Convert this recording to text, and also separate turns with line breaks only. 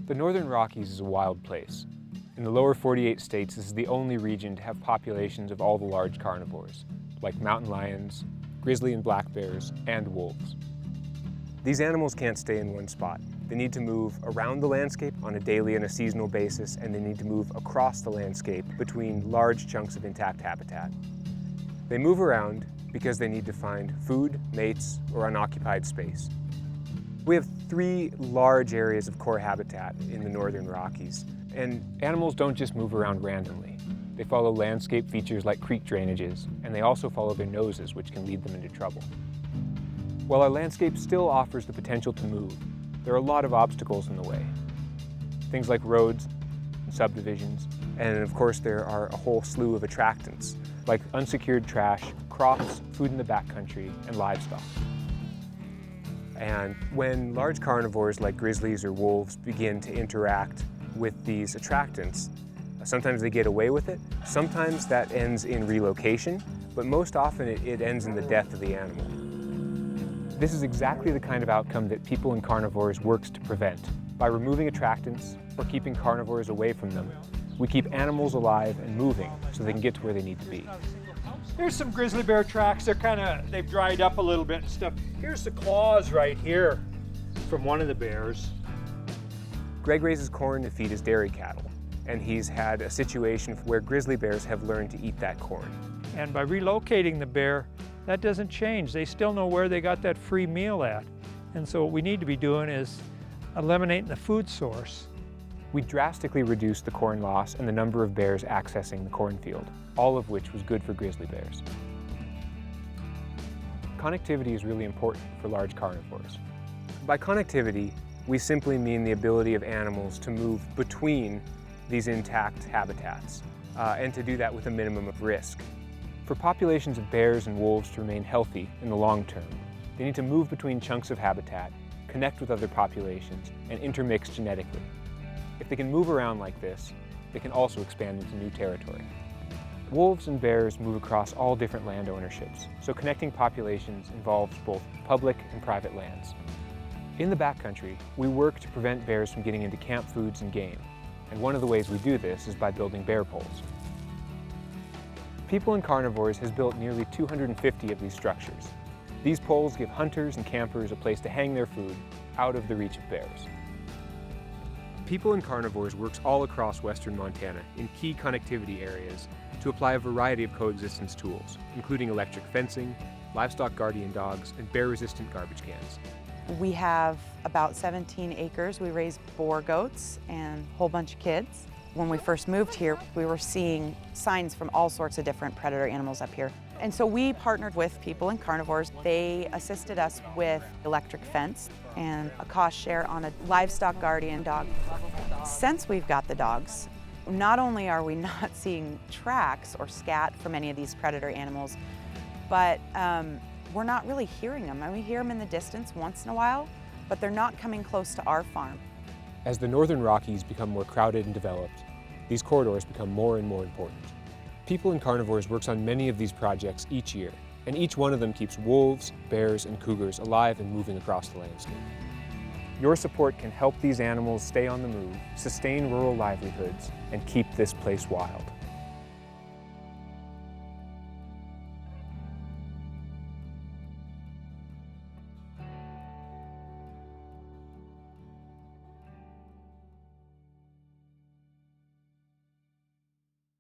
The Northern Rockies is a wild place. In the lower 48 states, this is the only region to have populations of all the large carnivores, like mountain lions, grizzly and black bears, and wolves. These animals can't stay in one spot. They need to move around the landscape on a daily and a seasonal basis, and they need to move across the landscape between large chunks of intact habitat. They move around because they need to find food, mates, or unoccupied space. We have 3 large areas of core habitat in the Northern Rockies, and animals don't just move around randomly. They follow landscape features like creek drainages, and they also follow their noses, which can lead them into trouble. While our landscape still offers the potential to move, there are a lot of obstacles in the way. Things like roads, subdivisions, and of course there are a whole slew of attractants, like unsecured trash, crops, food in the backcountry, and livestock. And when large carnivores like grizzlies or wolves begin to interact with these attractants, sometimes they get away with it, sometimes that ends in relocation, but most often it ends in the death of the animal. This is exactly the kind of outcome that People and Carnivores works to prevent. By removing attractants or keeping carnivores away from them, we keep animals alive and moving so they can get to where they need to be.
Here's some grizzly bear tracks. They've dried up a little bit and stuff. Here's the claws right here from one of the bears.
Greg raises corn to feed his dairy cattle, and he's had a situation where grizzly bears have learned to eat that corn.
And by relocating the bear, that doesn't change. They still know where they got that free meal at. And so what we need to be doing is eliminating the food source.
We drastically reduced the corn loss and the number of bears accessing the cornfield, all of which was good for grizzly bears. Connectivity is really important for large carnivores. By connectivity, we simply mean the ability of animals to move between these intact habitats, and to do that with a minimum of risk. For populations of bears and wolves to remain healthy in the long term, they need to move between chunks of habitat, connect with other populations, and intermix genetically. If they can move around like this, they can also expand into new territory. Wolves and bears move across all different land ownerships, so connecting populations involves both public and private lands. In the backcountry, we work to prevent bears from getting into camp foods and game, and one of the ways we do this is by building bear poles. People and Carnivores has built nearly 250 of these structures. These poles give hunters and campers a place to hang their food out of the reach of bears. People and Carnivores works all across western Montana in key connectivity areas to apply a variety of coexistence tools, including electric fencing, livestock guardian dogs, and bear-resistant garbage cans.
We have about 17 acres. We raise boar goats and a whole bunch of kids. When we first moved here, we were seeing signs from all sorts of different predator animals up here. And so we partnered with People and Carnivores. They assisted us with electric fence and a cost share on a livestock guardian dog. Since we've got the dogs, not only are we not seeing tracks or scat from any of these predator animals, but we're not really hearing them. I mean, we hear them in the distance once in a while, but they're not coming close to our farm.
As the Northern Rockies become more crowded and developed, these corridors become more and more important. People and Carnivores works on many of these projects each year, and each one of them keeps wolves, bears, and cougars alive and moving across the landscape. Your support can help these animals stay on the move, sustain rural livelihoods, and keep this place wild.